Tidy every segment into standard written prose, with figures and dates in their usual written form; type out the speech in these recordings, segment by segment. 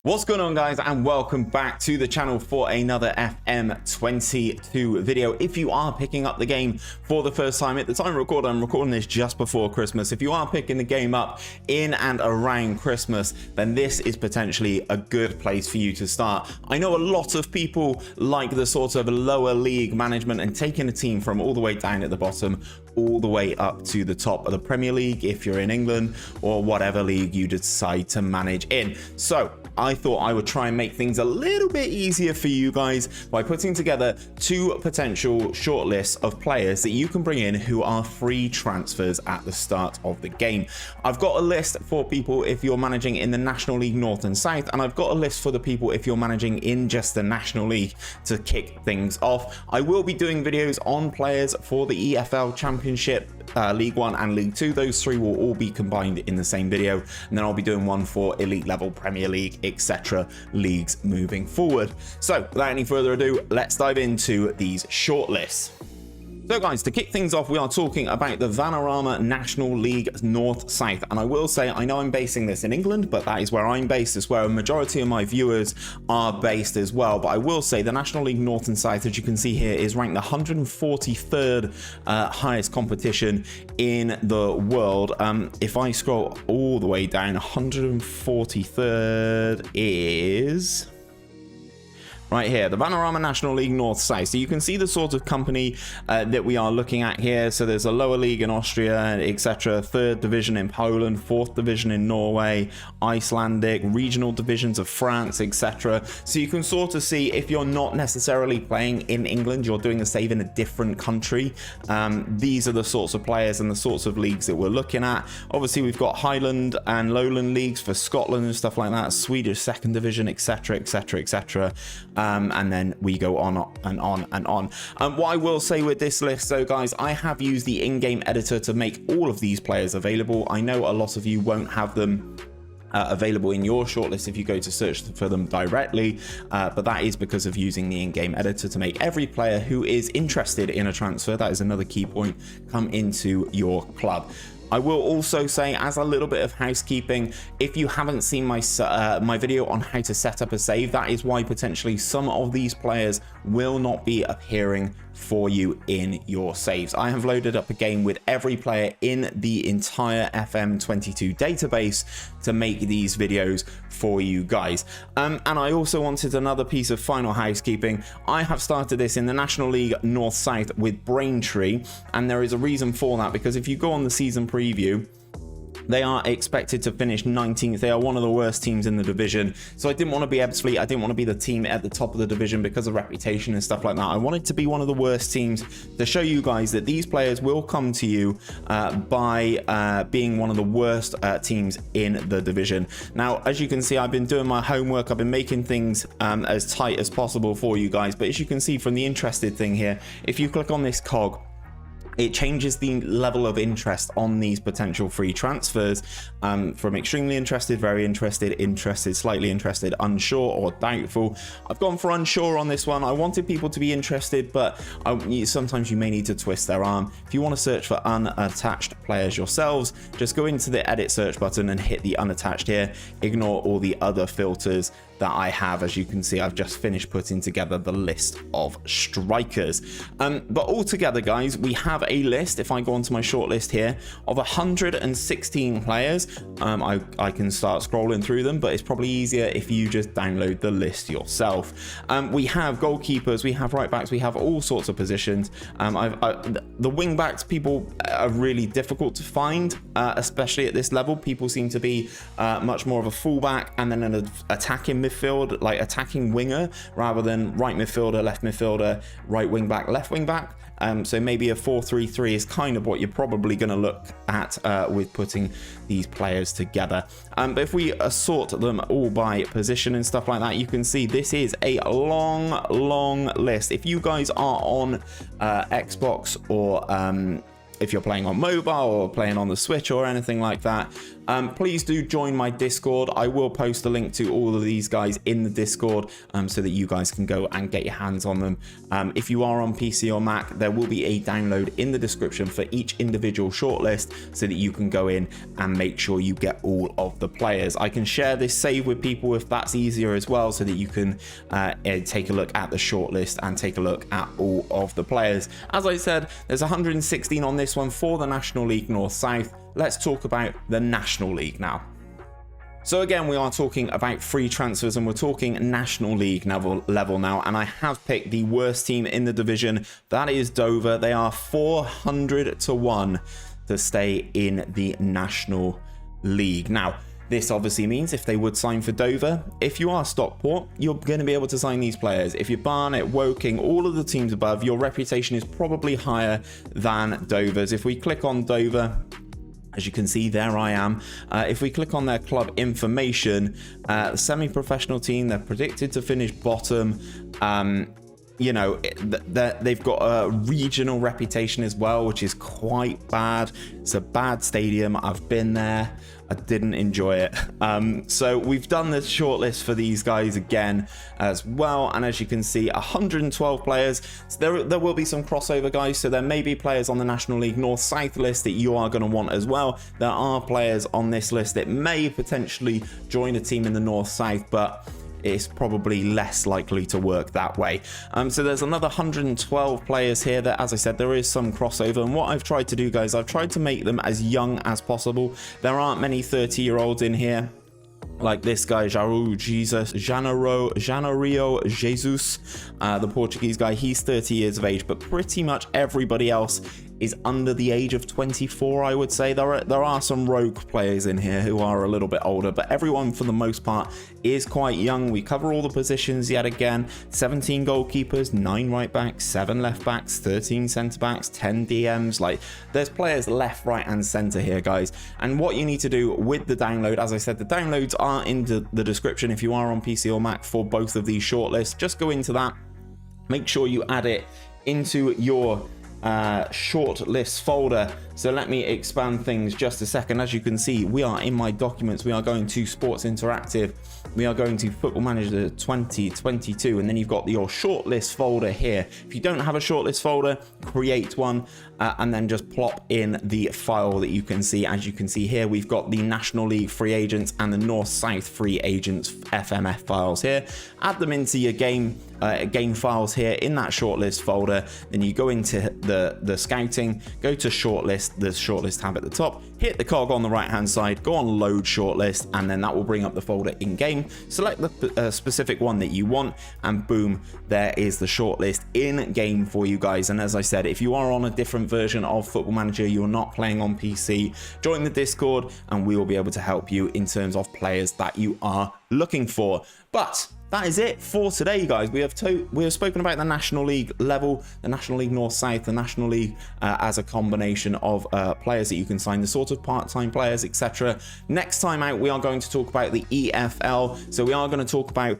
What's going on, guys, and welcome back to the channel for another FM22 video. If you are picking up the game for the first time, at the time I'm recording this just before Christmas. If you are picking the game up in and around Christmas, then this is potentially a good place for you to start. I know a lot of people like the sort of lower league management and taking a team from all the way down at the bottom all the way up to the top of the Premier League if you're in England, or whatever league you decide to manage in. So I thought I would try and make things a little bit easier for you guys by putting together two potential shortlists of players that you can bring in who are free transfers at the start of the game. I've got a list for people if you're managing in the National League North and South, and I've got a list for the people if you're managing in just the National League to kick things off. I will be doing videos on players for the EFL Championship, League 1 and League 2. Those three will all be combined in the same video, and then I'll be doing one for elite level, Premier League, etc. leagues moving forward. So without any further ado, let's dive into these shortlists. So guys, to kick things off, we are talking about the Vanarama National League North-South. And I will say, I know I'm basing this in England, but that is where I'm based. It's where a majority of my viewers are based as well. But I will say the National League North and South, as you can see here, is ranked the 143rd highest competition in the world. If I scroll all the way down, 143rd is right here, the Vanarama National League North-South. So you can see the sort of company that we are looking at here. So there's a lower league in Austria, etc., third division in Poland, fourth division in Norway, Icelandic, regional divisions of France, etc. So you can sort of see if you're not necessarily playing in England, you're doing a save in a different country. These are the sorts of players and the sorts of leagues that we're looking at. Obviously, we've got Highland and Lowland leagues for Scotland and stuff like that, Swedish second division, etc., etc., etc. And then we go on and on and on. What I will say with this list, though, guys, I have used the in-game editor to make all of these players available. I know a lot of you won't have them available in your shortlist if you go to search for them directly, but that is because of using the in-game editor to make every player who is interested in a transfer, that is another key point, come into your club. I will also say, as a little bit of housekeeping, if you haven't seen my video on how to set up a save, that is why potentially some of these players will not be appearing for you in your saves. I have loaded up a game with every player in the entire FM22 database to make these videos for you guys. And I also wanted another piece of final housekeeping. I have started this in the National League North-South with Braintree, and there is a reason for that, because if you go on the season preview, they are expected to finish 19th. They are one of the worst teams in the division. So I didn't want to be Ebbsfleet. I didn't want to be the team at the top of the division because of reputation and stuff like that. I wanted to be one of the worst teams to show you guys that these players will come to you by being one of the worst teams in the division. Now, as you can see, I've been doing my homework. I've been making things as tight as possible for you guys. But as you can see from the interested thing here, if you click on this cog, it changes the level of interest on these potential free transfers from extremely interested, very interested, interested, slightly interested, unsure, or doubtful. I've gone for unsure on this one. I wanted people to be interested, but sometimes you may need to twist their arm. If you want to search for unattached players yourselves, just go into the edit search button and hit the unattached here. Ignore all the other filters that I have. As you can see, I've just finished putting together the list of strikers. But altogether, guys, we have a list, if I go onto my short list here, of 116 players. I can start scrolling through them, but it's probably easier if you just download the list yourself. We have goalkeepers, we have right backs, we have all sorts of positions. The wing backs, people are really difficult to find, especially at this level. People seem to be much more of a fullback and then an attacking midfield, like attacking winger, rather than right midfielder, left midfielder, right wing back, left wing back. So maybe a 4-3-3 is kind of what you're probably going to look at with putting these players together. But if we sort them all by position and stuff like that, you can see this is a long list. If you guys are on Xbox or if you're playing on mobile or playing on the Switch or anything like that, please do join my Discord. I will post a link to all of these guys in the Discord so that you guys can go and get your hands on them. If you are on PC or Mac, there will be a download in the description for each individual shortlist so that you can go in and make sure you get all of the players. I can share this save with people if that's easier as well, so that you can take a look at the shortlist and take a look at all of the players. As I said, there's 116 on this one for the National League North-South. Let's talk about the National League now. So again, we are talking about free transfers and we're talking National League level now, and I have picked the worst team in the division. That is Dover. They are 400 to 1 to stay in the National League. Now, this obviously means if they would sign for Dover, if you are Stockport, you're going to be able to sign these players. If you're Barnet, Woking, all of the teams above, your reputation is probably higher than Dover's. If we click on Dover, as you can see, there I am. If we click on their club information, semi-professional team, they're predicted to finish bottom. You know, they've got a regional reputation as well, which is quite bad. It's a bad stadium. I've been there. I didn't enjoy it. So we've done the shortlist for these guys again as well. And as you can see, 112 players. So there will be some crossover, guys. So there may be players on the National League North-South list that you are going to want as well. There are players on this list that may potentially join a team in the North-South, but it's probably less likely to work that way. So there's another 112 players here that, as I said, there is some crossover. And what I've tried to do, guys, I've tried to make them as young as possible. There aren't many 30-year-olds in here, like this guy, 𝘼𝙗𝙤𝙪 𝙈𝙚, the Portuguese guy. He's 30 years of age, but pretty much everybody else is under the age of 24, I would say. There are some rogue players in here who are a little bit older, but everyone for the most part is quite young. We cover all the positions yet again. 17 goalkeepers, 9 right backs, 7 left backs, 13 centre backs, 10 DMs. Like, there's players left, right and centre here, guys. And what you need to do with the download, as I said, the downloads are in the description if you are on PC or Mac for both of these shortlists. Just go into that, make sure you add it into your shortlist folder. So let me expand things just a second. As you can see, we are in my documents. We are going to Sports Interactive. We are going to Football Manager 2022, and then you've got your shortlist folder here. If you don't have a shortlist folder, create one and then just plop in the file that you can see. As you can see here, we've got the National League free agents and the North-South free agents FMF files here. Add them into your game files here in that shortlist folder. Then you go into the scouting, go to shortlist, the shortlist tab at the top, hit the cog on the right hand side, go on load shortlist, and then that will bring up the folder in game. Select the specific one that you want, and boom, there is the shortlist in game for you guys. And as I said, if you are on a different version of Football Manager, you're not playing on PC, join the Discord and we will be able to help you in terms of players that you are looking for. But that is it for today, guys. We have spoken about the National League level, the National League North-South, the National League as a combination of players that you can sign, the sort of part-time players, etc. Next time out, we are going to talk about the EFL. So we are going to talk about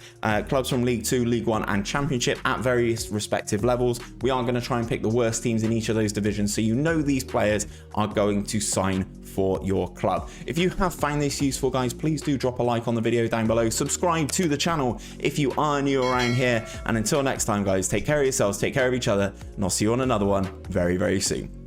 clubs from League 2, League 1 and Championship at various respective levels. We are going to try and pick the worst teams in each of those divisions, so you know these players are going to sign for your club. If you have found this useful, guys, please do drop a like on the video down below. Subscribe to the channel if you are new around here. And until next time, guys, take care of yourselves, take care of each other, and I'll see you on another one very, very soon.